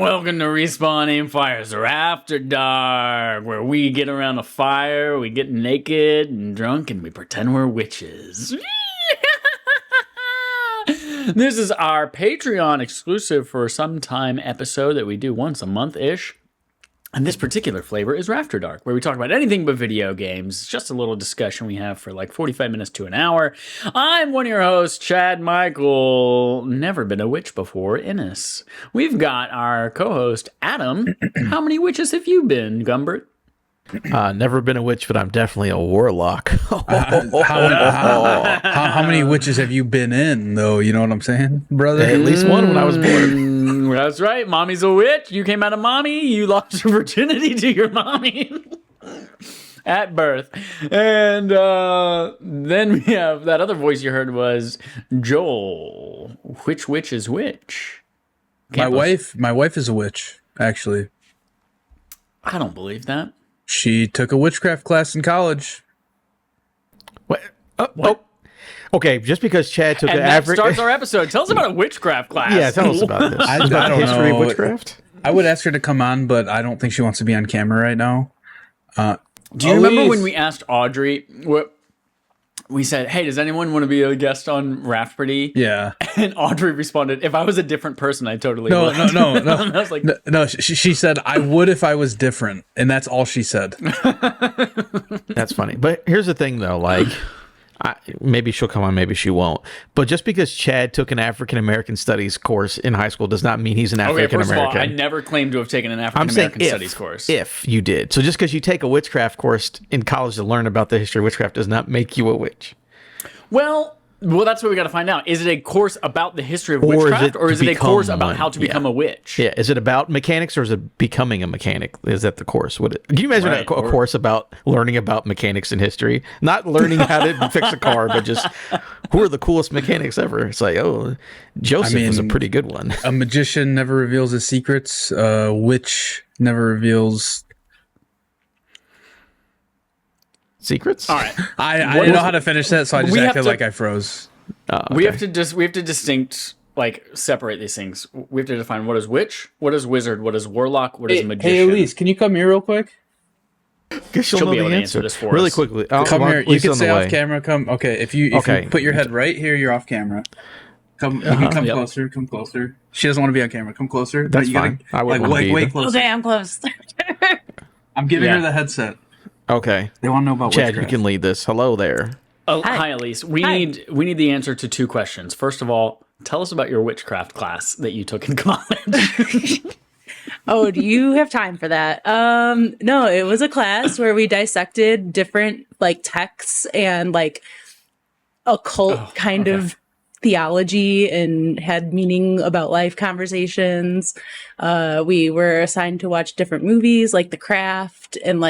Welcome to Respawn Aim Fire's RAFterdark, where we get around a fire, we get naked and drunk, and we pretend we're witches. This is our Patreon exclusive for some time episode that we do once a month-ish. And this particular flavor is RAFterdark, where we talk about anything but video games. It's just a little discussion we have for like 45 minutes to an hour. I'm one of your hosts, Chad Michael. Never been a witch before, Innes. We've got our co-host, Adam. How many witches have you been, Gumbert? Never been a witch, but I'm definitely a warlock. How many witches have you been in, though? You know what I'm saying, brother? At least one when I was born. That's right. Mommy's a witch. You came out of mommy. You lost your virginity to your mommy at birth. And then we have that other voice you heard was Joel. Which witch is which? My wife is a witch, actually. I don't believe that. She took a witchcraft class in college. What? Oh. Okay, just because Chad took and an that average... starts our episode. Tell us about a witchcraft class. Yeah, tell us about this. I about don't the history know. of witchcraft? I would ask her to come on, but I don't think she wants to be on camera right now. Do you remember when we asked Audrey... We said, hey, does anyone want to be a guest on Rafterdark? Yeah. And Audrey responded, if I was a different person, I totally would. No. I was like, no, she said, I would if I was different. And that's all she said. That's funny. But here's the thing, though. Like, maybe she'll come on, maybe she won't. But just because Chad took an African-American studies course in high school does not mean he's an African-American. First of all, I never claimed to have taken an African-American studies course. If you did. So just because you take a witchcraft course in college to learn about the history of witchcraft does not make you a witch. Well, that's what we got to find out. Is it a course about the history of witchcraft, or is it a course about how to become a witch? Yeah. Is it about mechanics, or is it becoming a mechanic? Is that the course? Can you imagine a course about learning about mechanics in history? Not learning how to fix a car, but just who are the coolest mechanics ever? It's like, oh, Joseph was a pretty good one. A magician never reveals his secrets. A witch never reveals... secrets. All right. I didn't know how to finish that, so I just acted like I froze. Okay. We have to separate these things. We have to define what is witch, what is wizard, what is warlock, what is magician. Hey, Elise, can you come here real quick? She'll be able to answer this for really us. quickly. Come here. You can stay off camera. Come. Okay. If you put your head right here, you're off camera. Come. You can come closer. Come closer. She doesn't want to be on camera. Come closer. That's fine. I wouldn't way closer. Okay, I'm close. I'm giving her the headset. Okay. They want to know about Chad, witchcraft. you can lead this. Hello there. Oh, hi, Elise. We need the answer to two questions. First of all, tell us about your witchcraft class that you took in college. Oh, do you have time for that? No, it was a class where we dissected different texts and occult kind of theology and had meaning about life conversations. We were assigned to watch different movies like The Craft and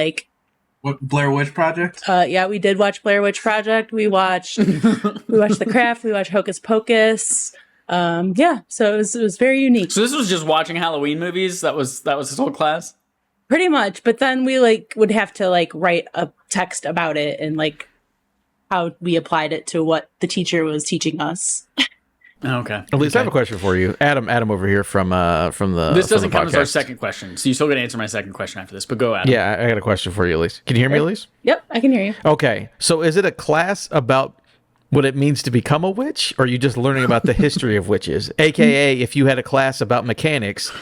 What, Blair Witch Project? Yeah, we did watch Blair Witch Project. We watched The Craft. We watched Hocus Pocus. So it was very unique. So this was just watching Halloween movies? That was his whole class? Pretty much. But then we would have to write a text about it and how we applied it to what the teacher was teaching us. Okay. Elise, I have a question for you. Adam over here from the This doesn't from the count as our second question, so you still got to answer my second question after this, but go, Adam. Yeah, I got a question for you, Elise. Can you hear me, Elise? Yep, I can hear you. Okay. So is it a class about what it means to become a witch, or are you just learning about the history of witches? AKA, if you had a class about mechanics,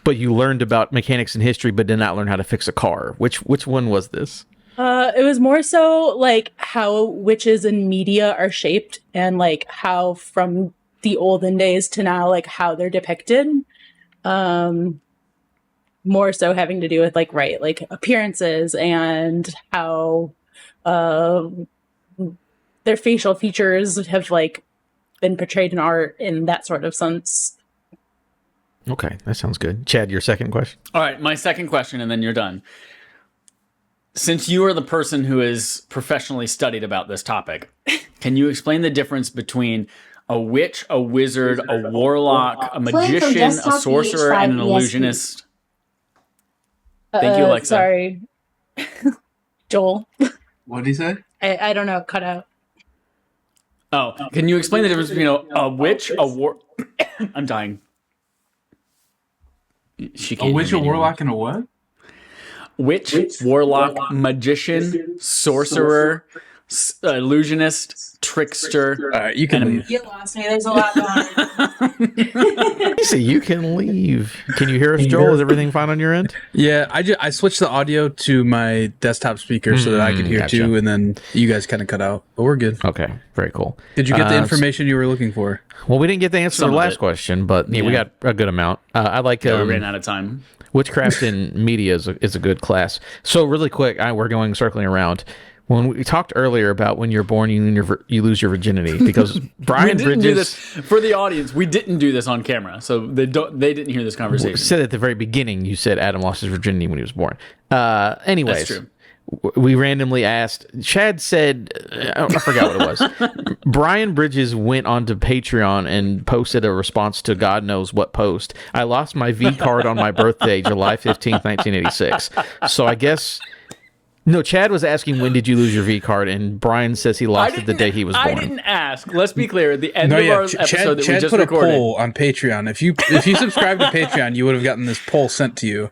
but you learned about mechanics in history but did not learn how to fix a car. Which one was this? It was more so how witches in media are shaped and how from the olden days to now, how they're depicted. More so having to do with appearances and how their facial features have been portrayed in art in that sort of sense. Okay, that sounds good. Chad, your second question? All right, my second question, and then you're done. Since you are the person who is professionally studied about this topic, can you explain the difference between a witch, a wizard, a warlock, a magician, a sorcerer, and an illusionist? Thank you, Alexa. Sorry. Joel. What did he say? I don't know, cut out. Oh, can you explain the difference between a witch, a war... I'm dying. She can't. A witch, a warlock, and a what? Witch, warlock, magician, sorcerer, illusionist, trickster. All right, you can leave. You lost me. There's a lot going on. You say you can leave. Can you hear us, Joel? Is everything fine on your end? Yeah, I switched the audio to my desktop speaker so that I could hear too, and then you guys kind of cut out. But we're good. Okay, very cool. Did you get the information you were looking for? Well, we didn't get the answer to the last question, but we got a good amount. I like. We ran out of time. Witchcraft in media is a good class. So really quick, we're going circling around. When we talked earlier about when you're born, you lose your virginity because Brian Bridges do this for the audience. We didn't do this on camera, so they didn't hear this conversation. Said at the very beginning, you said Adam lost his virginity when he was born. Anyways, that's true. We randomly asked. Chad said, I forgot what it was. Brian Bridges went onto Patreon and posted a response to God knows what post. I lost my V card on my birthday, July 15th, 1986. So I guess. No, Chad was asking when did you lose your V card, and Brian says he lost it the day he was born. I didn't ask. Let's be clear. At the end of our episode that we just put recorded, a poll on Patreon. If you subscribe to Patreon, you would have gotten this poll sent to you.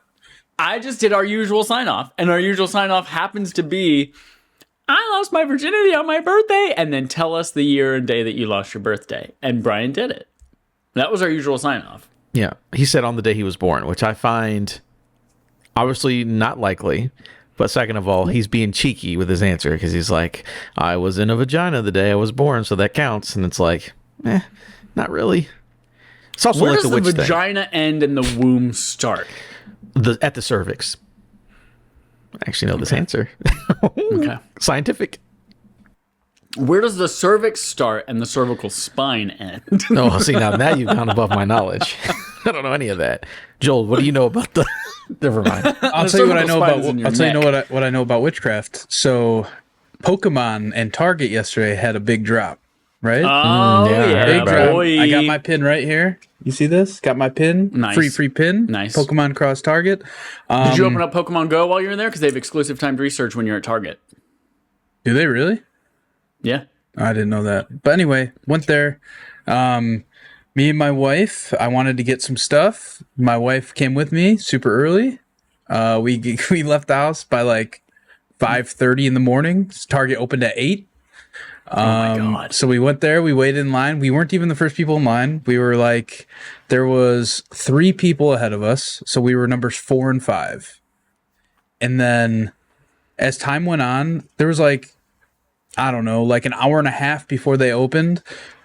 I just did our usual sign off, and our usual sign off happens to be, I lost my virginity on my birthday, and then tell us the year and day that you lost your birthday. And Brian did it. That was our usual sign off. Yeah, he said on the day he was born, which I find obviously not likely. But second of all, he's being cheeky with his answer because he's like, I was in a vagina the day I was born, so that counts. And it's like, not really. It's also Where like does the witch vagina end and the womb start? At the cervix. I actually know this answer. Okay. Scientific. Where does the cervix start and the cervical spine end? Oh, see, now you've gone above my knowledge. I don't know any of that. Joel, what do you know about the... Never mind. I'll tell you what I know about. What I know about witchcraft. So, Pokemon and Target yesterday had a big drop, right? Oh yeah, big drop. boy. I got my pin right here. You see this? Got my pin. Nice. Free pin. Nice. Pokemon Cross Target. Did you open up Pokemon Go while you were in there? Because they have exclusive timed research when you're at Target. Do they really? Yeah. I didn't know that. But anyway, went there. Me and my wife, I wanted to get some stuff. My wife came with me super early. We left the house by like 5:30 in the morning. Target opened at 8. Oh my God. So we went there. We waited in line. We weren't even the first people in line. We were like, there was 3 people ahead of us. So we were numbers 4 and 5. And then as time went on, there was like, I don't know, like an hour and a half before they opened.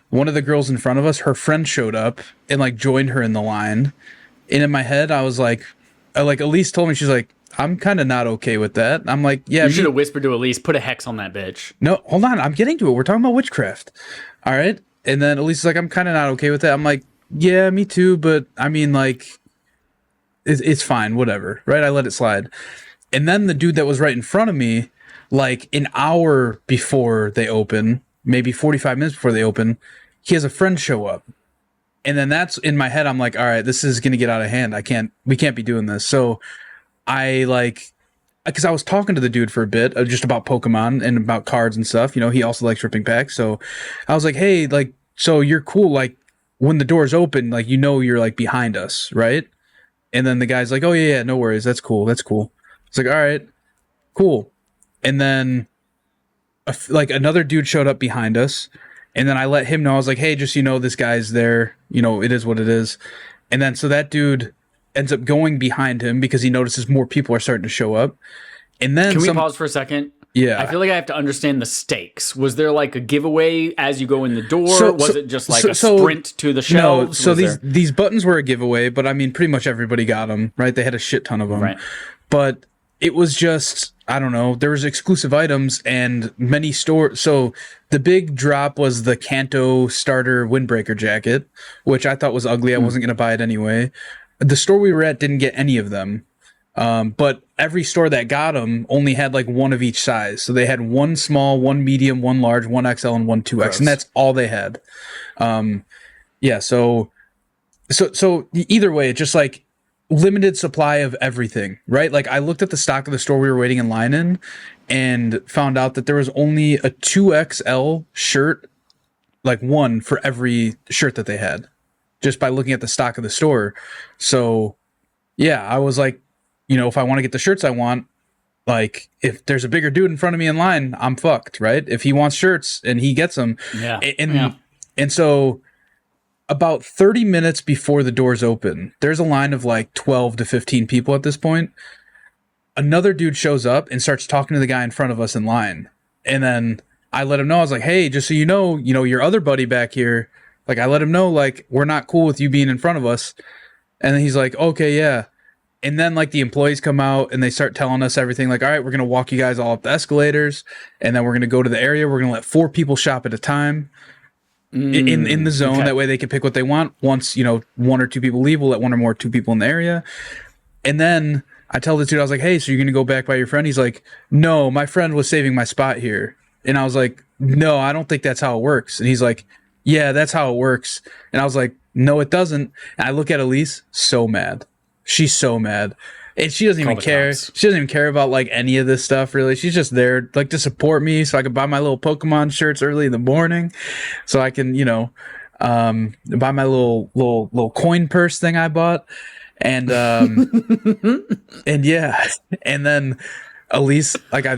One of the girls in front of us, her friend showed up and like joined her in the line. And in my head, I was like Elise told me, she's like, I'm kind of not okay with that. I'm like, yeah. You should have whispered to Elise, put a hex on that bitch. No, hold on. I'm getting to it. We're talking about witchcraft. All right. And then Elise is like, I'm kind of not okay with that. I'm like, yeah, me too. But I mean, like, it's fine. Whatever. Right. I let it slide. And then the dude that was right in front of me, like an hour before they open, maybe 45 minutes before they open, he has a friend show up. And then that's in my head. I'm like, all right, this is going to get out of hand. We can't be doing this. So because I was talking to the dude for a bit just about Pokemon and about cards and stuff. You know, he also likes ripping packs. So I was like, hey, like, so you're cool. Like when the doors open, like, you know, you're like behind us. Right. And then the guy's like, oh yeah, no worries. That's cool. It's like, all right, cool. And then like another dude showed up behind us. And then I let him know. I was like, hey, just, you know, this guy's there. You know, it is what it is. And then so that dude ends up going behind him because he notices more people are starting to show up. And then can we pause for a second? Yeah. I feel like I have to understand the stakes. Was there like a giveaway as you go in the door? Was it just like a sprint to the shelves? No, so these buttons were a giveaway, but I mean, pretty much everybody got them, right? They had a shit ton of them. Right. But it was just, I don't know, there was exclusive items and many stores. So the big drop was the Kanto starter windbreaker jacket, which I thought was ugly. I wasn't going to buy it anyway. The store we were at didn't get any of them. But every store that got them only had like one of each size. So they had one small, one medium, one large, one XL, and one 2X. Gross. And that's all they had. Yeah. So either way, it's just like limited supply of everything, right? Like I looked at the stock of the store we were waiting in line in and found out that there was only a 2XL shirt, like one for every shirt that they had, just by looking at the stock of the store. So Yeah, I was like, if I want to get the shirts I want, like if there's a bigger dude in front of me in line, I'm fucked, right? If he wants shirts and he gets them, Yeah. and so about 30 minutes before the doors open, there's a line of like 12 to 15 people at this point. Another dude shows up and starts talking to the guy in front of us in line. And then I let him know, I was like, hey, just so you know, your other buddy back here, like I let him know, like, we're not cool with you being in front of us. And then he's like, okay, yeah. And then like the employees come out and they start telling us everything, like, all right, we're going to walk you guys all up the escalators. And then we're going to go to the area. We're going to let 4 people shop at a time in the zone. Okay. That way they can pick what they want. Once, 1 or 2 people leave, we'll let 1 or 2 people in the area. And then I tell the dude, I was like, hey, so you're going to go back by your friend? He's like, no, my friend was saving my spot here. And I was like, no, I don't think that's how it works. And he's like, yeah, that's how it works. And I was like, no, it doesn't. And I look at Elise, so mad. She's so mad. And she doesn't even care. Cops. She doesn't even care about like any of this stuff, really. She's just there like to support me so I can buy my little Pokemon shirts early in the morning. So I can, buy my little coin purse thing I bought. And and yeah. And then Elise, like I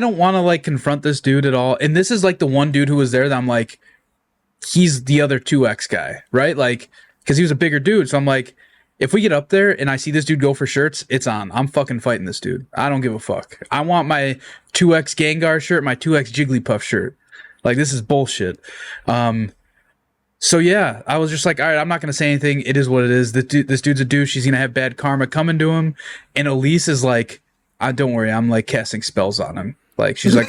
don't want to like confront this dude at all. And this is like the one dude who was there that I'm like, he's the other 2X guy, right? Like, because he was a bigger dude. So I'm like, if we get up there and I see this dude go for shirts, it's on. I'm fucking fighting this dude. I don't give a fuck. I want my 2X Gengar shirt, my 2X Jigglypuff shirt. Like, this is bullshit. So yeah, I was just like, all right, I'm not going to say anything. It is what it is. This dude's a douche. He's going to have bad karma coming to him. And Elise is like, don't worry. I'm like casting spells on him. Like, she's like,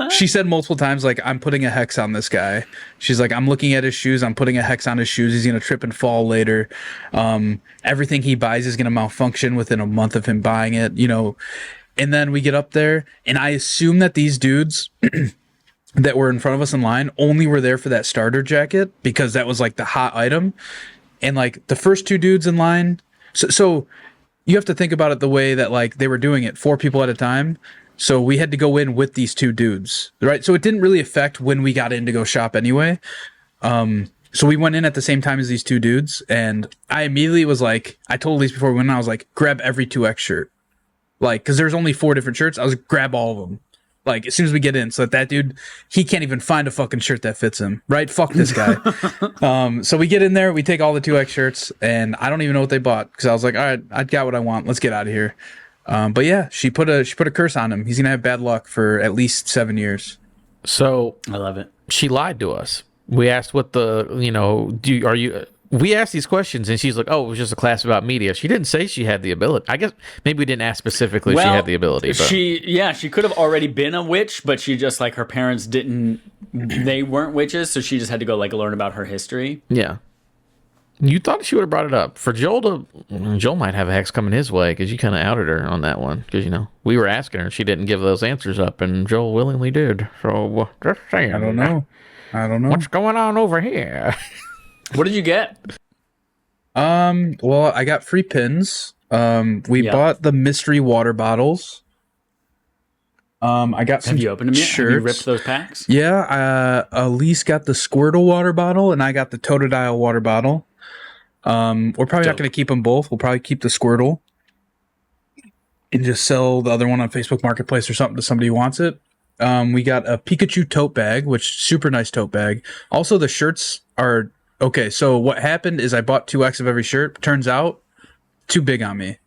she said multiple times, like, I'm putting a hex on this guy. She's like, I'm looking at his shoes. I'm putting a hex on his shoes. He's going to trip and fall later. Everything he buys is going to malfunction within a month of him buying it, And then we get up there and I assume that these dudes that were in front of us in line only were there for that starter jacket because that was like the hot item. And like the first 2 dudes in line. So you have to think about it the way that like they were doing it, 4 people at a time. So we had to go in with these 2 dudes, right? So it didn't really affect when we got in to go shop anyway. So we went in at the same time as these 2 dudes, and I immediately was like, I told Elise before we went in, I was like, grab every 2X shirt. Like, because there's only 4 different shirts. I was like, grab all of them. Like, as soon as we get in, so that dude, he can't even find a fucking shirt that fits him, right? Fuck this guy. So we get in there, we take all the 2X shirts, and I don't even know what they bought, because I was like, all right, I got what I want. Let's get out of here. But yeah, she put a curse on him. He's gonna have bad luck for at least 7 years. So I love it. she lied to us. We asked what the, we asked these questions and she's like, oh, it was just a class about media. She didn't say she had the ability. I guess maybe we didn't ask specifically if she had the ability. But. She could have already been a witch, but she just like her parents they weren't witches, so she just had to go like learn about her history. Yeah. You thought she would have brought it up. For Joel might have a hex coming his way because you kind of outed her on that one. Because, we were asking her. She didn't give those answers up, and Joel willingly did. So, just saying. I don't know. What's going on over here? What did you get? Well, I got free pins. We bought the mystery water bottles. I got some. Have you opened them yet? Shirts. Have you ripped those packs? Yeah. Elise got the Squirtle water bottle, and I got the Totodile water bottle. We're probably not going to keep them both. We'll probably keep the Squirtle and just sell the other one on Facebook Marketplace or something to somebody who wants it. We got a Pikachu tote bag, which super nice tote bag. Also, the shirts are okay. So what happened is I bought 2X of every shirt. Turns out, too big on me.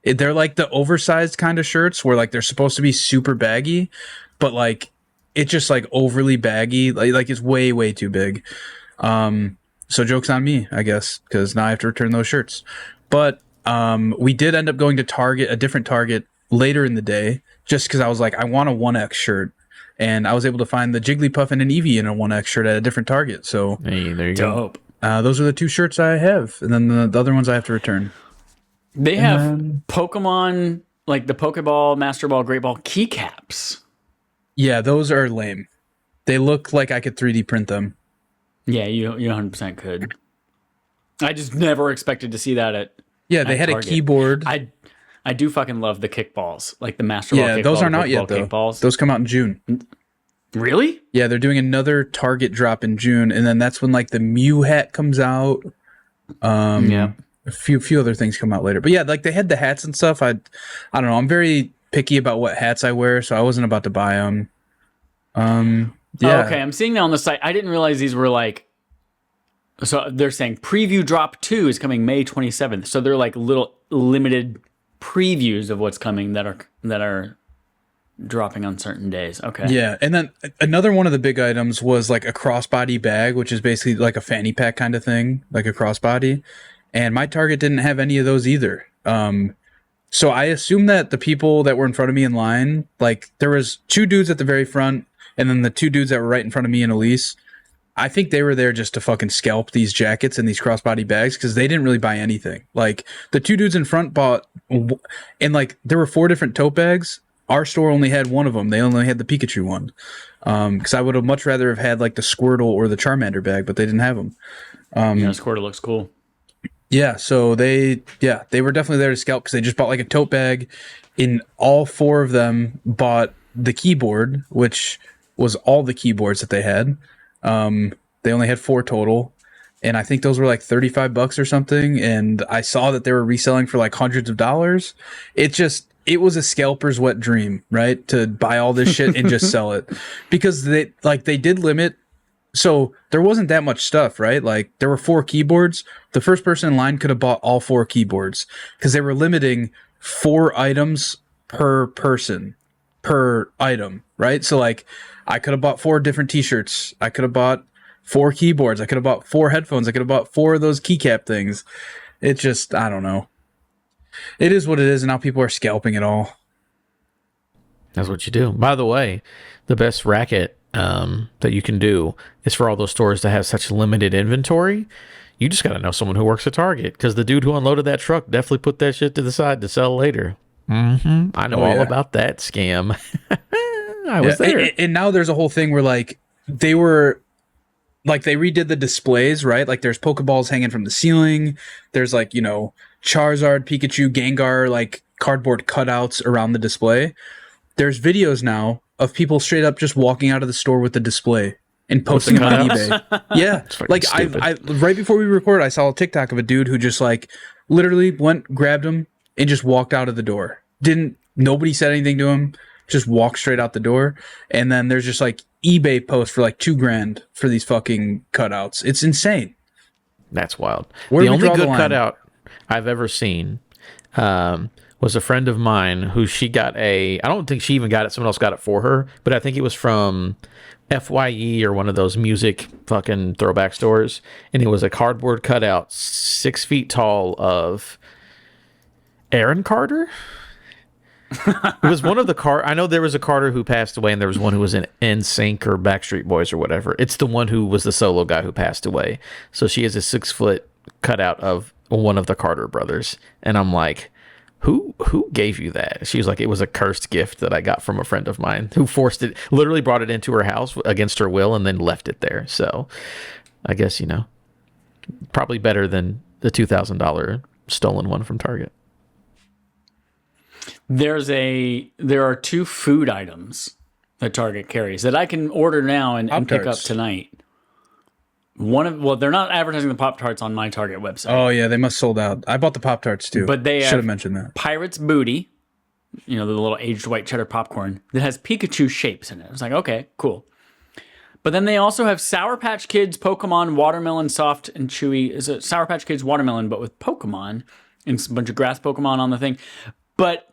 They're like the oversized kind of shirts where like they're supposed to be super baggy, but like it's just like overly baggy. Like it's way, way too big. So joke's on me, I guess, because now I have to return those shirts. But we did end up going to Target, a different Target later in the day, just because I was like, I want a 1X shirt. And I was able to find the Jigglypuff and an Eevee in a 1X shirt at a different Target. So Hey, there you Dope. those are the 2 shirts I have. And then the other ones I have to return. They have Pokemon, like the Pokeball, Master Ball, Great Ball keycaps. Yeah, those are lame. They look like I could 3D print them. Yeah, you 100% could. I just never expected to see that at Yeah, they had Target. a keyboard. I do fucking love the kickballs, like the Master Ball. Yeah, kickball, those aren't the out yet, Pokeball though. Kickballs. Those come out in June. Really? Yeah, they're doing another Target drop in June, and then that's when like the Mew hat comes out. Yeah. a few other things come out later. But yeah, like they had the hats and stuff. I don't know. I'm very picky about what hats I wear, so I wasn't about to buy them. Yeah. Oh, okay, I'm seeing that on the site. I didn't realize these were like. So they're saying preview drop 2 is coming May 27th. So they're like little limited previews of what's coming that are dropping on certain days. Okay. Yeah, and then another one of the big items was like a crossbody bag, which is basically like a fanny pack kind of thing, like a crossbody. And my Target didn't have any of those either. So I assume that the people that were in front of me in line, like there was 2 dudes at the very front, and then the 2 dudes that were right in front of me and Elise. I think they were there just to fucking scalp these jackets and these crossbody bags because they didn't really buy anything. Like the 2 dudes in front bought, and like there were 4 different tote bags. Our store only had one of them. They only had the Pikachu one. Because I would have much rather have had like the Squirtle or the Charmander bag, but they didn't have them. Squirtle looks cool. Yeah, so they were definitely there to scalp because they just bought like a tote bag. In all 4 of them bought the keyboard, which was all the keyboards that they had. They only had 4 total, and I think those were like $35 or something. And I saw that they were reselling for like hundreds of dollars. It was a scalper's wet dream, right? To buy all this shit and just sell it because they did limit. So there wasn't that much stuff, right? Like there were 4 keyboards. The first person in line could have bought all 4 keyboards because they were limiting 4 items per person per item, right? So like I could have bought 4 different t-shirts. I could have bought 4 keyboards. I could have bought 4 headphones. I could have bought 4 of those keycap things. It just, I don't know. It is what it is, and now people are scalping it all. That's what you do. By the way, the best racket that you can do is for all those stores that have such limited inventory. You just got to know someone who works at Target because the dude who unloaded that truck definitely put that shit to the side to sell later. I know all about that scam. I was there. And now there's a whole thing where like they redid the displays, right? Like there's Pokeballs hanging from the ceiling. There's like, Charizard, Pikachu, Gengar, like cardboard cutouts around the display. There's videos now of people straight up just walking out of the store with the display and posting it on eBay. Yeah. Like I right before we recorded, I saw a TikTok of a dude who just like literally grabbed him and just walked out of the door. Nobody said anything to him, just walked straight out the door. And then there's just like eBay posts for like $2,000 for these fucking cutouts. It's insane. That's wild. The only good cutout I've ever seen was a friend of mine who she got I don't think she even got it. Someone else got it for her, but I think it was from FYE or one of those music fucking throwback stores. And it was a cardboard cutout 6 feet tall of Aaron Carter. It was one of the I know there was a Carter who passed away, and there was one who was in NSYNC or Backstreet Boys or whatever. It's the one who was the solo guy who passed away. So she has a 6-foot cutout of one of the Carter brothers, and I'm like, who gave you that? She was like, it was a cursed gift that I got from a friend of mine who literally brought it into her house against her will and then left it there. So I guess, probably better than the $2,000 stolen one from Target. There are 2 food items that Target carries that I can order now and pick up tonight. They're not advertising the Pop-Tarts on my Target website. Oh yeah, they must sold out. I bought the Pop-Tarts too. But they should have mentioned that. Pirate's Booty, the little aged white cheddar popcorn that has Pikachu shapes in it. I was like, okay, cool. But then they also have Sour Patch Kids Pokemon Watermelon Soft and Chewy. Is it Sour Patch Kids Watermelon, but with Pokemon and a bunch of grass Pokemon on the thing. But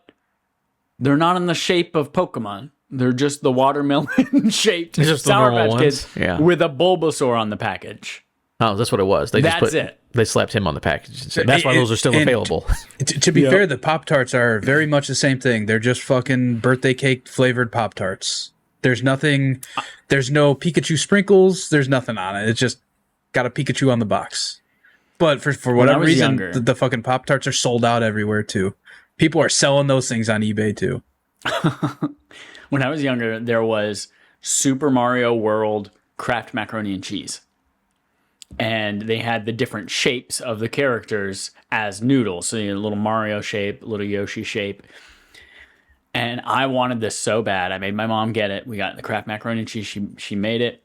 they're not in the shape of Pokemon. They're just the watermelon shaped Sour Patch Kids with a Bulbasaur on the package. Oh, that's what it was. They slapped him on the package. That's why those are still available. To be fair, the Pop-Tarts are very much the same thing. They're just fucking birthday cake flavored Pop-Tarts. There's nothing, there's no Pikachu sprinkles. There's nothing on it. It's just got a Pikachu on the box. But for whatever reason, the fucking Pop-Tarts are sold out everywhere too. People are selling those things on eBay too. When I was younger, there was Super Mario World Kraft Macaroni and Cheese. And they had the different shapes of the characters as noodles. So a little Mario shape, a little Yoshi shape. And I wanted this so bad. I made my mom get it. We got the Kraft Macaroni and Cheese. She made it.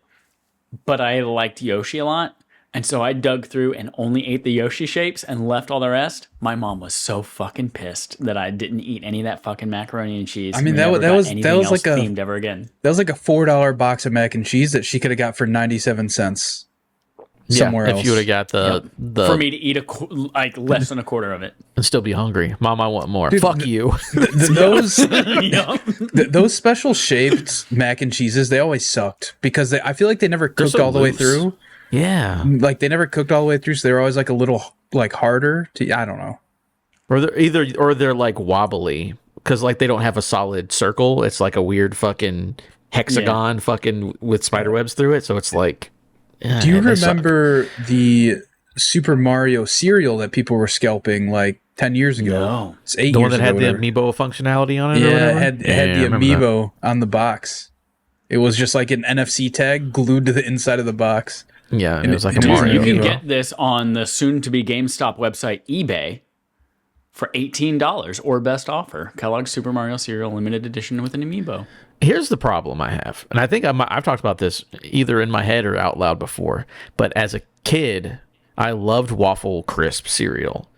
But I liked Yoshi a lot. And so I dug through and only ate the Yoshi shapes and left all the rest. My mom was so fucking pissed that I didn't eat any of that fucking macaroni and cheese. I mean, that was like themed ever again. That was like a $4 box of mac and cheese that she could have got for 97 cents somewhere else. If you would have got the for me to eat like less than a quarter of it and still be hungry. Mom, I want more. Dude, Fuck you. Those special shaped mac and cheeses, they always sucked because I feel like they never cooked so all the way loose. through. Yeah. Like they never cooked all the way through, so they were always like a little like harder to. I don't know. Or they're like wobbly because like they don't have a solid circle. It's like a weird fucking hexagon fucking with spider webs through it. So it's like. Do you remember the Super Mario cereal that people were scalping like 10 years ago? No. It's 8 the years one that had ago, the amiibo functionality on it? Yeah, or whatever? it had the amiibo on the box. It was just like an NFC tag glued to the inside of the box. Yeah, and it was like a Dude, Mario. You can amiibo. get this on the soon-to-be GameStop website eBay for $18 or best offer. Kellogg's Super Mario Cereal Limited Edition with an amiibo. Here's the problem I have, and I think I've talked about this either in my head or out loud before, but as a kid, I loved Waffle Crisp cereal.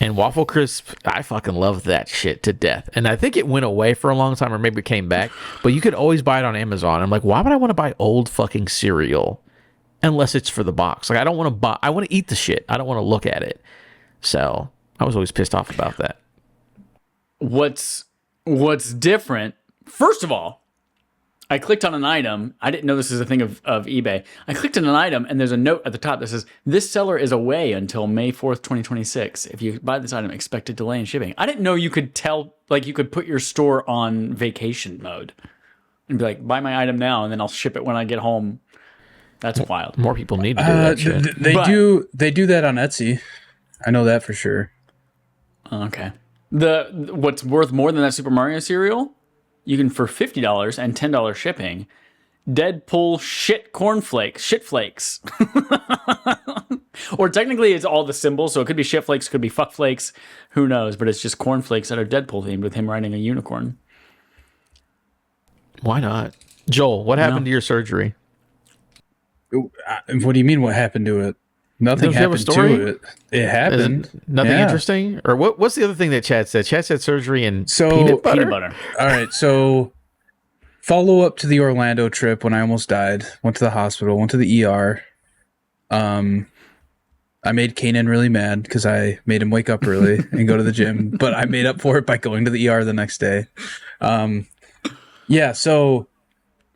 And Waffle Crisp, I fucking loved that shit to death. And I think it went away for a long time or maybe it came back, but you could always buy it on Amazon. I'm like, why would I want to buy old fucking cereal unless it's for the box? Like, I don't want to buy, I want to eat the shit. I don't want to look at it. So I was always pissed off about that. What's different, first of all, I clicked on an item. I didn't know this is a thing of eBay. I clicked on an item, and there's a note at the top that says, this seller is away until May 4th, 2026. If you buy this item, expected delay in shipping. I didn't know you could you could put your store on vacation mode and be like, buy my item now, and then I'll ship it when I get home. That's wild. More people need to do that shit. They do that on Etsy. I know that for sure. Okay. What's worth more than that Super Mario cereal? You can, for $50 and $10 shipping, Deadpool shit flakes. Or technically it's all the symbols, so it could be shit flakes, could be fuck flakes, who knows, but it's just cornflakes that are Deadpool themed with him riding a unicorn. Why not? Joel, what happened to your surgery? What do you mean what happened to it? Nothing Don't you have a happened story? to it. It happened. Nothing Yeah. interesting? Or what's the other thing that Chad said? Chad said surgery and So- peanut butter? Peanut butter. All right, so follow up to the Orlando trip when I almost died. Went to the hospital, went to the ER. I made Kanan really mad because I made him wake up early and go to the gym, but I made up for it by going to the ER the next day. Yeah, so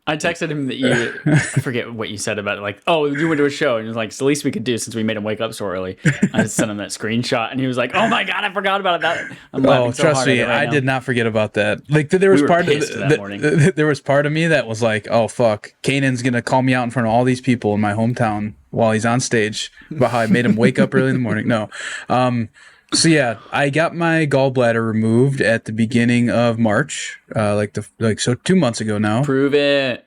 I texted him that I forget what you said about it. Like, oh, you went to a show. And he was like, it's the least we could do since we made him wake up so early. I sent him that screenshot and he was like, oh my God, I forgot about it. I'm laughing so trust hard me, at it right I now. did not forget about that. Like there was We were part of pissed that morning. there was part of me that was like, oh fuck, Kanan's gonna call me out in front of all these people in my hometown while he's on stage about how I made him wake up early in the morning. No. So yeah, I got my gallbladder removed at the beginning of March, so 2 months ago now. Prove it.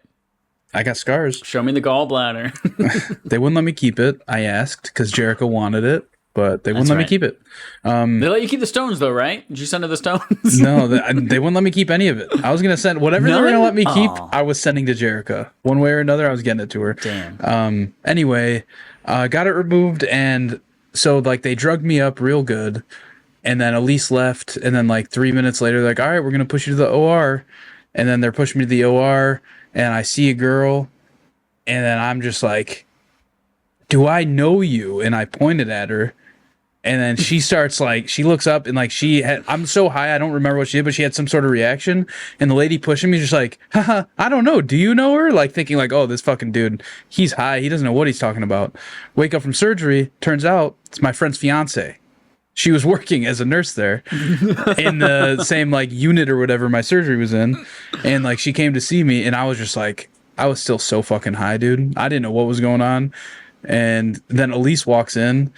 I got scars. Show me the gallbladder. They wouldn't let me keep it. I asked because Jericho wanted it, but they wouldn't let me right. keep it. They let you keep the stones though, right? Did you send her the stones? No, they wouldn't let me keep any of it. I was gonna send whatever they were gonna None? let me keep. Aw. I was sending to Jericho one way or another. I was getting it to her. Damn. Anyway, got it removed, and so like they drugged me up real good, and then Elise left, and then like 3 minutes later, they're like, all right, we're gonna push you to the OR, and then they're pushing me to the OR, and I see a girl, and then I'm just like, do I know you? And I pointed at her. And then she starts like, she looks up and like I'm so high, I don't remember what she did, but she had some sort of reaction. And the lady pushing me is just like, haha, I don't know. Do you know her? Like thinking like, oh, this fucking dude, he's high. He doesn't know what he's talking about. Wake up from surgery. Turns out it's my friend's fiance. She was working as a nurse there in the same like unit or whatever my surgery was in. And like, she came to see me and I was just like, I was still so fucking high, dude. I didn't know what was going on. And then Elise walks in.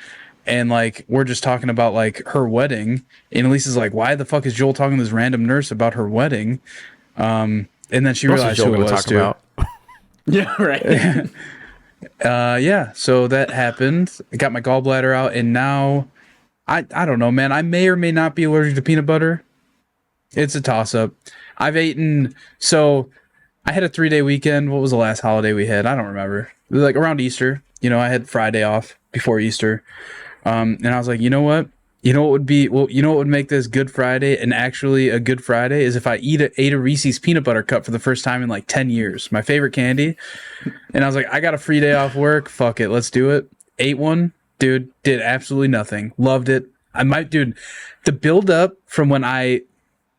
And like we're just talking about like her wedding, and Elise is like, "Why the fuck is Joel talking to this random nurse about her wedding?" And then she realized who it was too. Yeah, right. Yeah. So that happened. I got my gallbladder out, and now I don't know, man. I may or may not be allergic to peanut butter. It's a toss up. I've eaten. So I had a 3-day weekend. What was the last holiday we had? I don't remember. It was like around Easter. You know, I had Friday off. before Easter. And I was like, you know what? You know what would be, well, you know what would make this Good Friday and actually a Good Friday is if I ate a Reese's peanut butter cup for the first time in like 10 years. My favorite candy. And I was like, I got a free day off work. Fuck it. Let's do it. Ate one. Dude, did absolutely nothing. Loved it. Dude, the build up from when I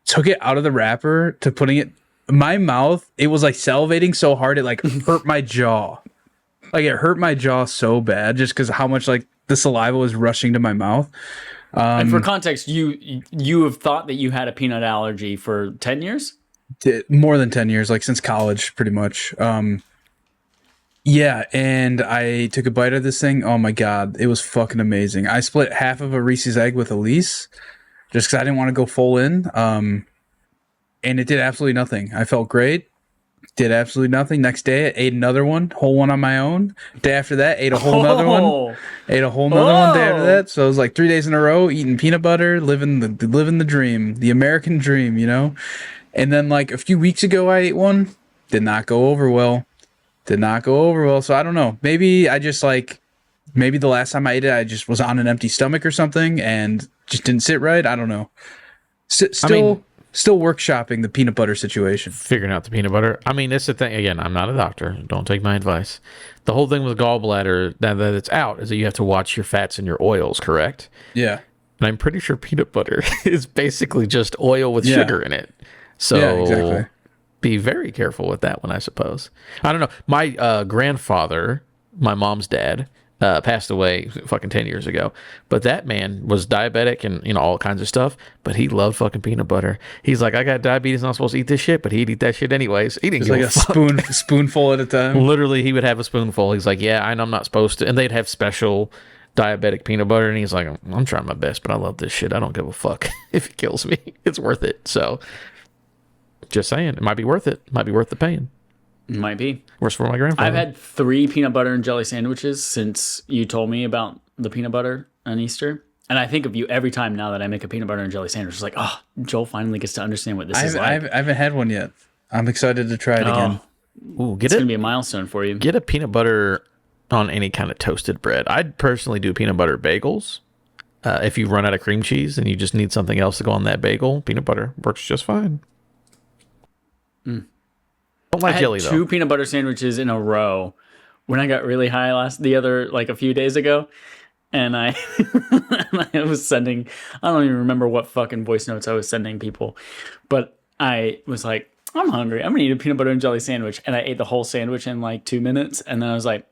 took it out of the wrapper to putting it in my mouth, it was like salivating so hard it like hurt my jaw. Like it hurt my jaw so bad just because how much like the saliva was rushing to my mouth. And for context, you have thought that you had a peanut allergy for 10 years? More than 10 years, like since college, pretty much. Yeah, and I took a bite of this thing. Oh my God, it was fucking amazing. I split half of a Reese's egg with Elise just because I didn't want to go full in. And it did absolutely nothing. I felt great. Did absolutely nothing. Next day, I ate another one, whole one on my own. Day after that, ate a whole nother one. Ate a whole nother one day after that. So it was like 3 days in a row eating peanut butter, living the dream, the American dream, you know? And then like a few weeks ago, I ate one. Did not go over well. So I don't know. Maybe the last time I ate it, I just was on an empty stomach or something and just didn't sit right. I don't know. Still workshopping the peanut butter situation. Figuring out the peanut butter. I mean, it's the thing. Again, I'm not a doctor. Don't take my advice. The whole thing with gallbladder, now that it's out, is that you have to watch your fats and your oils, correct? Yeah. And I'm pretty sure peanut butter is basically just oil with sugar in it. So yeah, exactly. Be very careful with that one, I suppose. I don't know. My grandfather, my mom's dad, passed away fucking 10 years ago. But that man was diabetic and, all kinds of stuff. But he loved fucking peanut butter. He's like, I got diabetes, I'm not supposed to eat this shit, but he'd eat that shit anyways. He didn't give like a spoonful at a time. Literally, he would have a spoonful. He's like, yeah, I know I'm not supposed to. And they'd have special diabetic peanut butter. And he's like, I'm trying my best, but I love this shit. I don't give a fuck if it kills me. It's worth it. So, just saying, it might be worth it. Might be worth the pain. Might be. Worse for my grandfather. I've had 3 peanut butter and jelly sandwiches since you told me about the peanut butter on Easter. And I think of you every time now that I make a peanut butter and jelly sandwich. It's like, oh, Joel finally gets to understand what this is like. I haven't had one yet. I'm excited to try it again. Ooh, it's going to be a milestone for you. Get a peanut butter on any kind of toasted bread. I'd personally do peanut butter bagels. If you run out of cream cheese and you just need something else to go on that bagel, peanut butter works just fine. Don't like jelly though. 2 peanut butter sandwiches in a row when I got really high a few days ago, and I was sending, I don't even remember what fucking voice notes I was sending people, but I was like, I'm hungry, I'm gonna eat a peanut butter and jelly sandwich, and I ate the whole sandwich in like 2 minutes, and then I was like,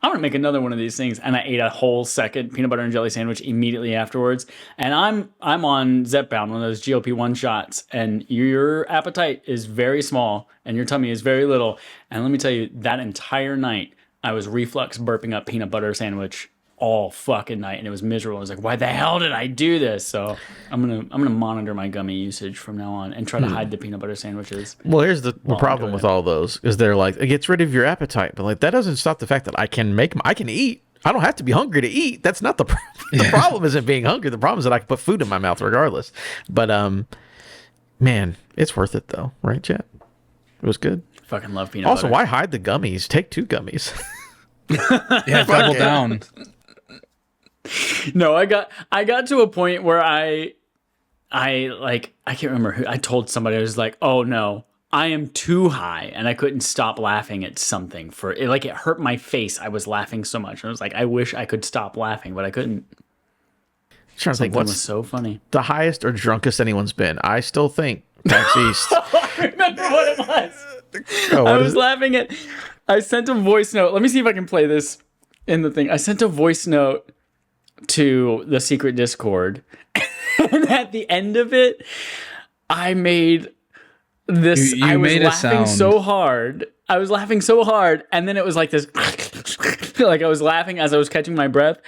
I'm gonna make another one of these things, and I ate a whole second peanut butter and jelly sandwich immediately afterwards. And I'm on Zepbound, one of those GLP-1 shots, and your appetite is very small, and your tummy is very little. And let me tell you, that entire night, I was reflux burping up peanut butter sandwich all fucking night, and it was miserable. I was like, why the hell did I do this? So I'm gonna monitor my gummy usage from now on and try to hide the peanut butter sandwiches. Well, here's the problem with all those is they're like, it gets rid of your appetite, but like that doesn't stop the fact that I can eat. I don't have to be hungry to eat. That's not the problem. The problem isn't being hungry. The problem is that I can put food in my mouth regardless. But man, it's worth it though, right, chat? It was good. Fucking love peanut butter. Also, why hide the gummies? Take 2 gummies. Yeah, double down. No, I got to a point where I can't remember who I told somebody. I was like, oh no, I am too high, and I couldn't stop laughing at something for it. Like it hurt my face. I was laughing so much. And I was like, I wish I could stop laughing, but I couldn't. I'm trying to think what's was so funny. The highest or drunkest anyone's been. I still think PAX East. I remember what it was. I was laughing at. I sent a voice note. Let me see if I can play this in the thing. I sent a voice note to the secret Discord, and at the end of it, I made this. I was laughing so hard. And then it was like this, like I was laughing as I was catching my breath.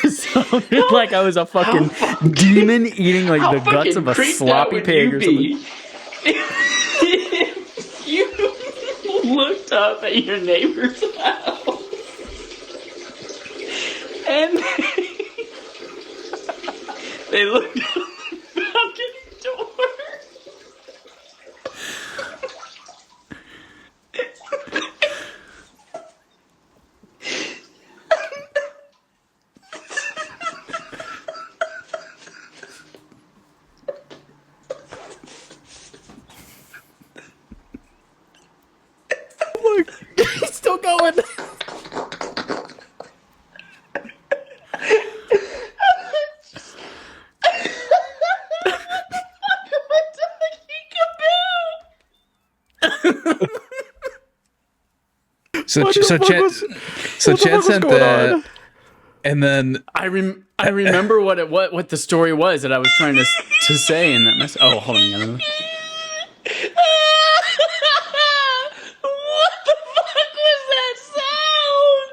So like I was a fucking demon eating like the guts of a sloppy pig or something. You looked up at your neighbor's house, and they looked out the balcony door. going. So What the so fuck Chet was- so what the fuck Chet was sent going that, on? and then I remember what the story was that I was trying to say in that mess. Oh, hold on. What the fuck was that sound?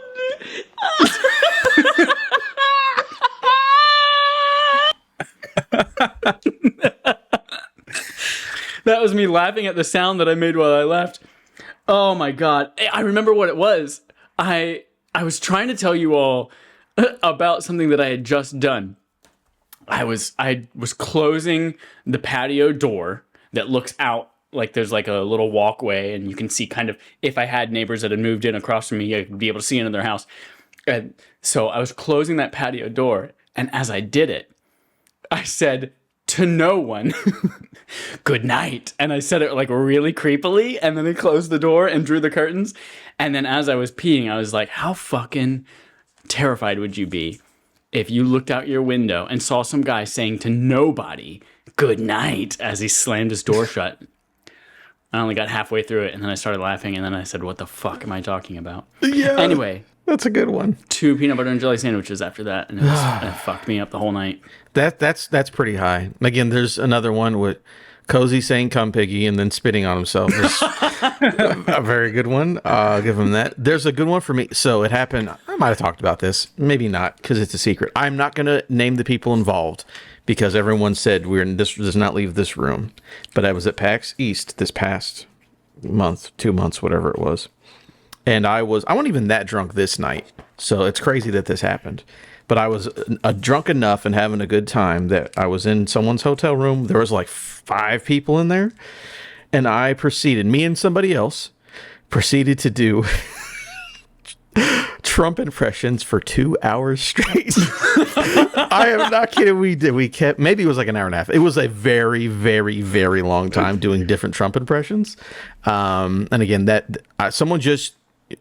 That was me laughing at the sound that I made while I laughed. Oh my god. I remember what it was. I was trying to tell you all about something that I had just done. I was closing the patio door that looks out, like there's like a little walkway and you can see kind of, if I had neighbors that had moved in across from me, I'd be able to see into their house. And so I was closing that patio door, and as I did it, I said to no one, good night. And I said it like really creepily, and then I closed the door and drew the curtains. And then as I was peeing, I was like, how fucking terrified would you be if you looked out your window and saw some guy saying to nobody, good night, as he slammed his door shut? I only got halfway through it, and then I started laughing, and then I said, what the fuck am I talking about? Yeah. Anyway, That's a good one. 2 peanut butter and jelly sandwiches after that, and it fucked me up the whole night. That's pretty high. Again, there's another one with Cozy saying "come piggy" and then spitting on himself. It's a very good one. I'll give him that. There's a good one for me. So it happened. I might have talked about this, maybe not, because it's a secret. I'm not going to name the people involved because everyone said this does not leave this room. But I was at PAX East this past month, 2 months, whatever it was. And I wasn't even that drunk this night. So it's crazy that this happened. But I was drunk enough and having a good time that I was in someone's hotel room. There was like 5 people in there. And I proceeded, me and somebody else, proceeded to do Trump impressions for 2 hours straight. I am not kidding. We kept, maybe it was like an hour and a half. It was a very, very, very long time doing different Trump impressions. And again, someone just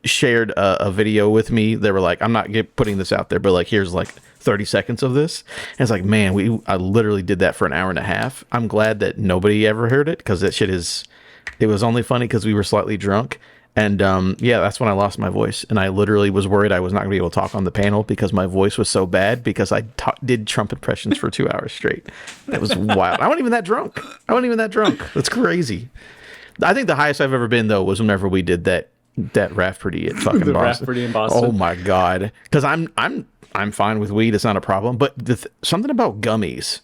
shared a video with me. They were like, I'm not putting this out there, but like, here's like 30 seconds of this. And it's like, man, I literally did that for an hour and a half. I'm glad that nobody ever heard it, because that shit it was only funny because we were slightly drunk. And yeah, that's when I lost my voice. And I literally was worried I was not going to be able to talk on the panel because my voice was so bad, because I did Trump impressions for 2 hours straight. That was wild. I wasn't even that drunk. That's crazy. I think the highest I've ever been, though, was whenever we did that RAFterdark at fucking The Boston. RAFterdark in Boston. Oh my god! Because I'm fine with weed; it's not a problem. But something about gummies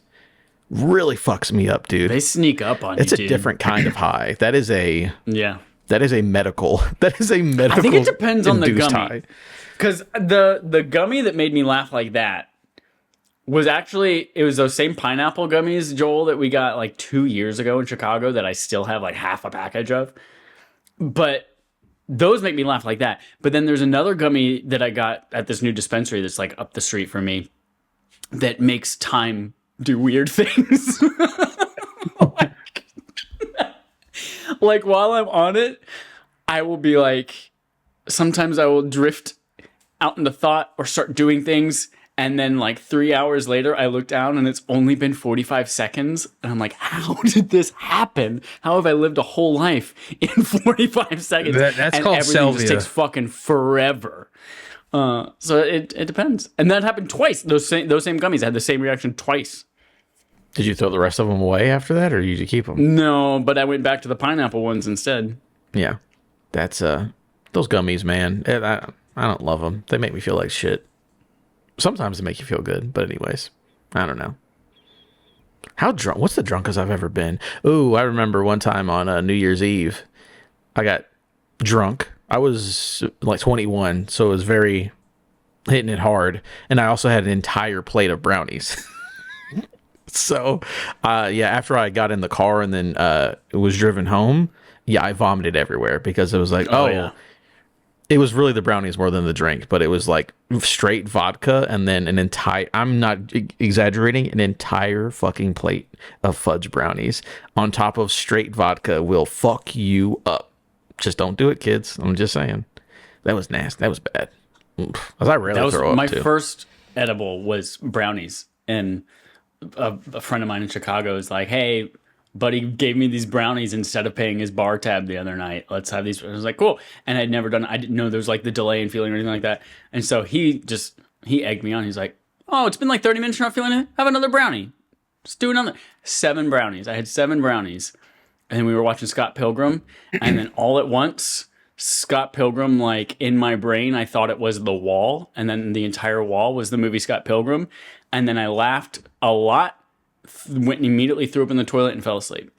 really fucks me up, dude. They sneak up on It's you, a dude. different kind of high. That is a medical. I think it depends on the induced gummy. high. Because the gummy that made me laugh like that was actually, it was those same pineapple gummies, Joel, that we got like 2 years ago in Chicago that I still have like half a package of. But those make me laugh like that. But then there's another gummy that I got at this new dispensary that's like up the street from me that makes time do weird things. Like while I'm on it, I will be like, sometimes I will drift out into thought or start doing things. And then like 3 hours later, I look down and it's only been 45 seconds. And I'm like, how did this happen? How have I lived a whole life in 45 seconds? That's and called everything salvia. just takes fucking forever. So it depends. And that happened twice. Those same gummies had the same reaction twice. Did you throw the rest of them away after that, or did you keep them? No, but I went back to the pineapple ones instead. Yeah, that's those gummies, man. I don't love them. They make me feel like shit. Sometimes they make you feel good, but anyways, I don't know. How drunk? What's the drunkest I've ever been? Oh, I remember one time on New Year's Eve, I got drunk. I was like 21, so it was very hitting it hard, and I also had an entire plate of brownies. So, yeah, after I got in the car and then was driven home, yeah, I vomited everywhere because it was like, yeah. It was really the brownies more than the drink, but it was like straight vodka and then an entire, I'm not exaggerating, an entire fucking plate of fudge brownies on top of straight vodka will fuck you up. Just don't do it, kids. I'm just saying. That was nasty. That was bad. Oof. I rarely That was throw up my too. first edible was brownies, and a friend of mine in Chicago is like, "Hey, buddy gave me these brownies instead of paying his bar tab the other night. Let's have these." I was like, "Cool," and I'd never done. I didn't know there was like the delay in feeling or anything like that, and so he egged me on. He's like, "Oh, it's been like 30 minutes. You're not feeling it. Have another brownie. Just do another." 7 brownies. I had 7 brownies, and then we were watching Scott Pilgrim, and then all at once, Scott Pilgrim, like in my brain, I thought it was the wall, and then the entire wall was the movie Scott Pilgrim, and then I laughed a lot, went and immediately threw up in the toilet and fell asleep.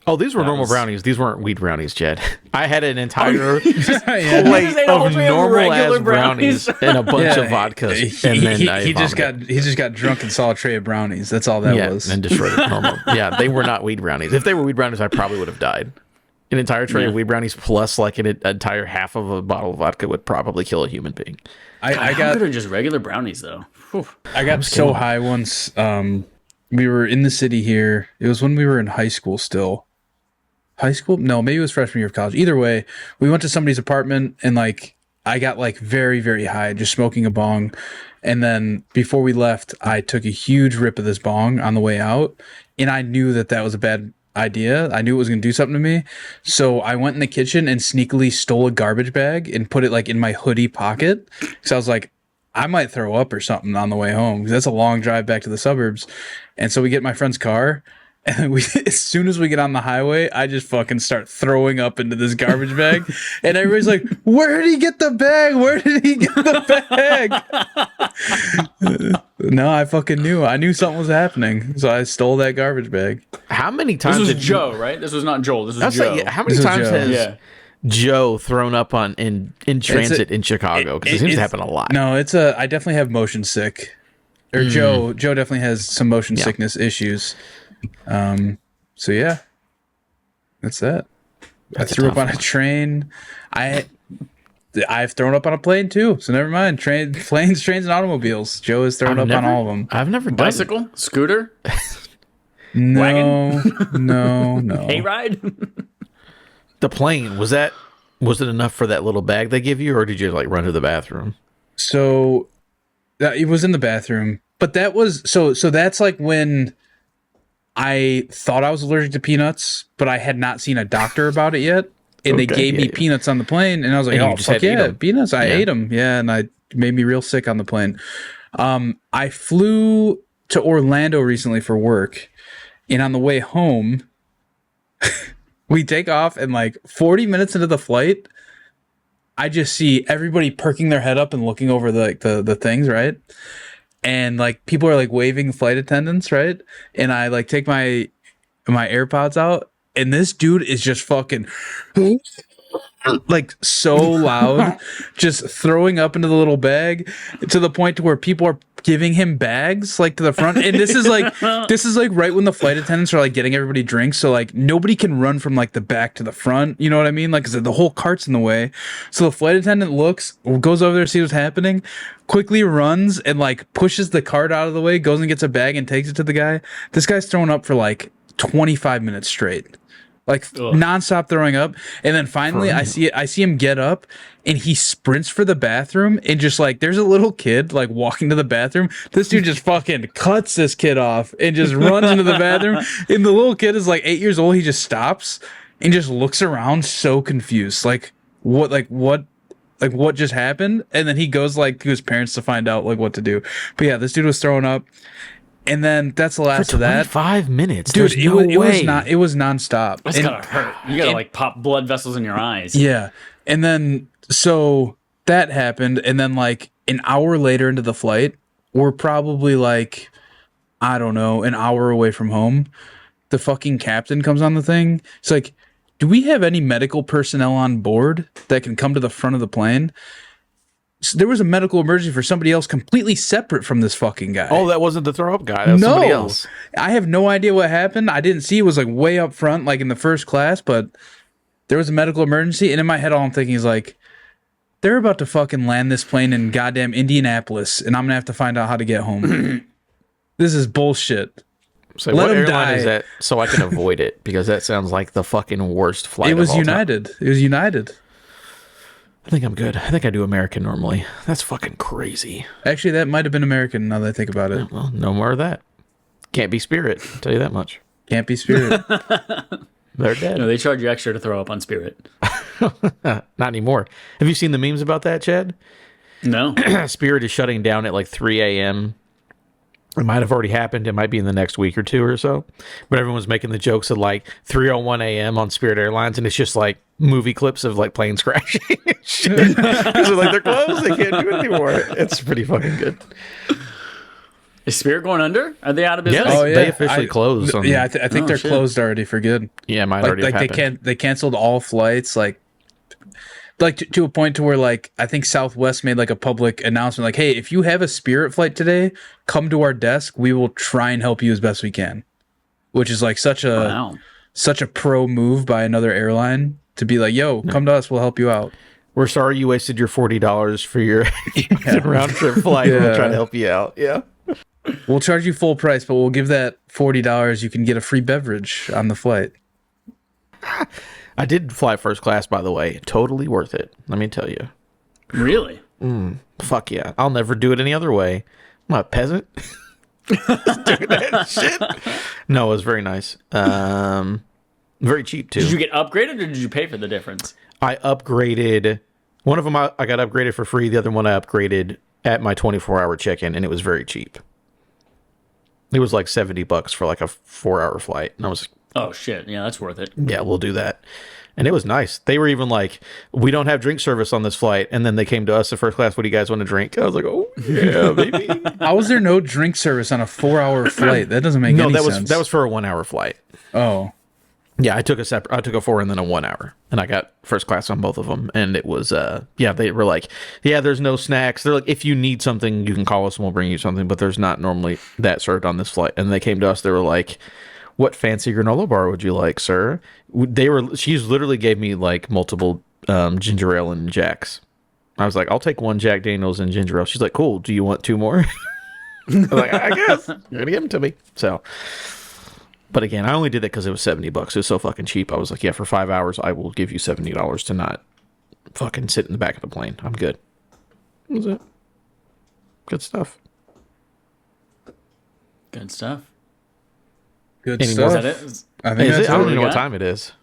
Oh, these were normal brownies. These weren't weed brownies, Jed. I had an entire You just plate ate a whole of tray of normal regular ass brownies and a bunch of vodkas, and then I he just vomited. got drunk and saw a tray of brownies. That's all that was. and destroyed it. Normal. Yeah, they were not weed brownies. If they were weed brownies, I probably would have died. An entire tray of weed brownies plus like an entire half of a bottle of vodka would probably kill a human being. I How got good are just regular brownies though? Whew. I got so high once. We were in the city here. It was when we were in high school still. High school? No, maybe it was freshman year of college. Either way, we went to somebody's apartment and like I got like very, very high just smoking a bong. And then before we left, I took a huge rip of this bong on the way out. And I knew that was a bad idea. I knew it was going to do something to me. So I went in the kitchen and sneakily stole a garbage bag and put it like in my hoodie pocket. So I was like, I might throw up or something on the way home because that's a long drive back to the suburbs. And so we get in my friend's car. And as soon as we get on the highway, I just fucking start throwing up into this garbage bag. And everybody's like, where did he get the bag? Where did he get the bag? No, I fucking knew. I knew something was happening. So I stole that garbage bag. How many times This was did Joe, right? This was not Joel. This was Joe. how many This was times Joe. has Yeah. Joe thrown up in transit in Chicago? Because it seems to happen a lot. No, I definitely have motion sick. Or Joe definitely has some motion sickness issues. So yeah, that's that. I threw up on a train. I've thrown up on a plane too. So never mind. Planes, trains, and automobiles. Joe has thrown up on all of them. I've never done Bicycle, scooter, No, wagon? no. hayride. The plane, was it enough for that little bag they give you, or did you like run to the bathroom? So it was in the bathroom, but that was so that's like when I thought I was allergic to peanuts, but I had not seen a doctor about it yet. And they gave me peanuts on the plane, and I was like, And you "Oh just fuck had to eat yeah, 'em. peanuts!" I ate them, and I made me real sick on the plane. I flew to Orlando recently for work, and on the way home, we take off, and like 40 minutes into the flight, I just see everybody perking their head up and looking over the things, right? And like people are like waving flight attendants, right? And I like take my AirPods out, and this dude is just fucking like so loud, just throwing up into the little bag to the point to where people are giving him bags like to the front. And this is like right when the flight attendants are like getting everybody drinks, so like nobody can run from like the back to the front, you know what I mean? Like 'cause the whole cart's in the way. So the flight attendant goes over there, sees what's happening, quickly runs and like pushes the cart out of the way, goes and gets a bag and takes it to the guy. This guy's throwing up for like 25 minutes straight. Like nonstop throwing up. And then finally I see him get up and he sprints for the bathroom, and just like there's a little kid like walking to the bathroom. This dude just fucking cuts this kid off and just runs into the bathroom. And the little kid is like 8 years old. He just stops and just looks around so confused. Like what just happened? And then he goes like to his parents to find out like what to do. But yeah, this dude was throwing up. And then that's the last of that. 5 minutes, Dude, it was nonstop. That's And- gotta hurt. You gotta like pop blood vessels in your eyes. Yeah. And then so that happened, and then like an hour later into the flight, we're probably like, I don't know, an hour away from home. The fucking captain comes on the thing. It's like, do we have any medical personnel on board that can come to the front of the plane? So there was a medical emergency for somebody else completely separate from this fucking guy. Oh, that wasn't the throw up guy. That was somebody else. I have no idea what happened. I didn't see. It was like way up front, like in the first class, but there was a medical emergency. And in my head, all I'm thinking is like, they're about to fucking land this plane in goddamn Indianapolis, and I'm gonna have to find out how to get home. This is bullshit. So Let what him airline die. is that? So I can avoid it, because that sounds like the fucking worst flight. It was of all time. United. It was United. I think I'm good. I think I do American normally. That's fucking crazy. Actually, that might have been American now that I think about it. Well, no more of that. Can't be Spirit. I'll tell you that much. Can't be Spirit. They're dead. No, they charge you extra to throw up on Spirit. Not anymore. Have you seen the memes about that, Chad? No. Spirit is shutting down at like 3 a.m. It might have already happened. It might be in the next week or two or so. But everyone's making the jokes at like 3:01 a.m. on Spirit Airlines, and it's just like movie clips of like planes crashing and shit. Because they're closed. They can't do it anymore. It's pretty fucking good. Is Spirit going under? Are they out of business? Yeah, they officially closed. I think they're closed already for good. Yeah, might already have happened. They canceled all flights, like to a point to where like I think Southwest made like a public announcement, like, hey, if you have a Spirit flight today, come to our desk. We will try and help you as best we can. Which is like such a pro move by another airline to be like, yo, come to us, we'll help you out. We're sorry you wasted your $40 for your round trip flight. Yeah. We'll try to help you out. Yeah. We'll charge you full price, but we'll give that $40. You can get a free beverage on the flight. I did fly first class, by the way. Totally worth it. Let me tell you. Really? Fuck yeah. I'll never do it any other way. I'm a peasant. Doing that shit. No, it was very nice. Very cheap, too. Did you get upgraded or did you pay for the difference? I upgraded. One of them I got upgraded for free. The other one I upgraded at my 24-hour check-in, and it was very cheap. It was like $70 for like a 4-hour flight. And I was Oh, shit. Yeah, that's worth it. yeah, we'll do that. And it was nice. They were even like, we don't have drink service on this flight. And then they came to us at first class. What do you guys want to drink? I was like, oh, yeah, baby. How was there no drink service on a 4-hour flight? That doesn't make any sense. That was for a 1-hour flight. Oh. Yeah, I took a 4 and then a 1 hour. And I got first class on both of them. And it was, they were like, yeah, there's no snacks. They're like, if you need something, you can call us and we'll bring you something. But there's not normally that served on this flight. And they came to us. They were like, what fancy granola bar would you like, sir? She literally gave me like multiple ginger ale and Jacks. I was like, I'll take one Jack Daniels and ginger ale. She's like, cool. Do you want 2 more? I was like, I guess you're gonna give them to me. So, but again, I only did that because it was $70. It was so fucking cheap. I was like, yeah, for 5 hours, I will give you $70 to not fucking sit in the back of the plane. I'm good. That was it. Good stuff. Good stuff. Good Any stuff. more? Is that it? I think that's I don't we even know what got? time it is.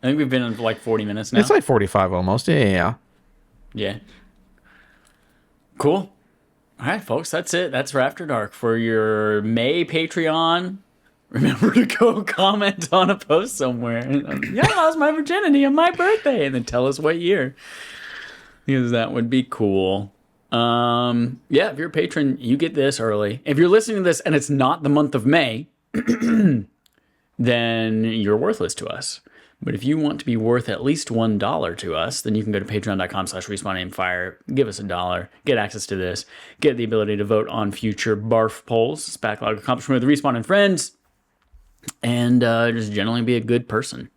I think we've been in for like 40 minutes now. It's like 45 almost. Yeah. Yeah. Cool. All right, folks, that's it. That's RAFterdark for your May Patreon. Remember to go comment on a post somewhere. Yeah, I lost my virginity on my birthday. And then tell us what year. Because that would be cool. Yeah, if you're a patron, you get this early. If you're listening to this and it's not the month of May, then you're worthless to us. But if you want to be worth at least $1 to us, then you can go to patreon.com/respawnaimfire, give us $1, get access to this, get the ability to vote on future barf polls, it's backlog accomplishment with Respawn and friends, and just generally be a good person.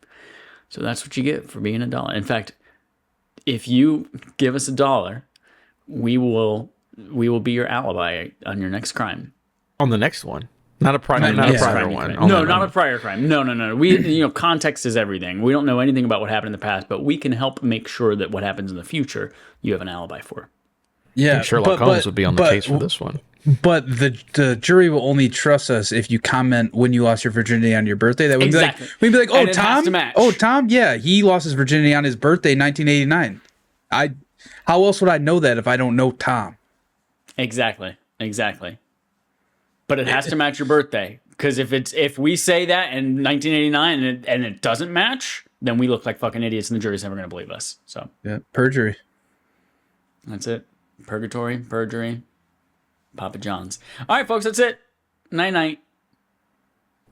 So that's what you get for being $1. In fact, if you give us $1, we will be your alibi on your next crime. On the next one. Not a prior, not a prior one. No, not a prior crime. No. We, context is everything. We don't know anything about what happened in the past, but we can help make sure that what happens in the future, you have an alibi for. Yeah, Sherlock Holmes would be on the case for this one. But the jury will only trust us if you comment when you lost your virginity on your birthday. That would Exactly. we'd be like, And it has to match. Tom, yeah, he lost his virginity on his birthday, 1989. How else would I know that if I don't know Tom? Exactly. But it has to match your birthday, because if we say that in 1989 and it doesn't match, then we look like fucking idiots, and the jury's never going to believe us. So Yeah, perjury. that's it. Purgatory, perjury, Papa John's. All right, folks, that's it. Night night.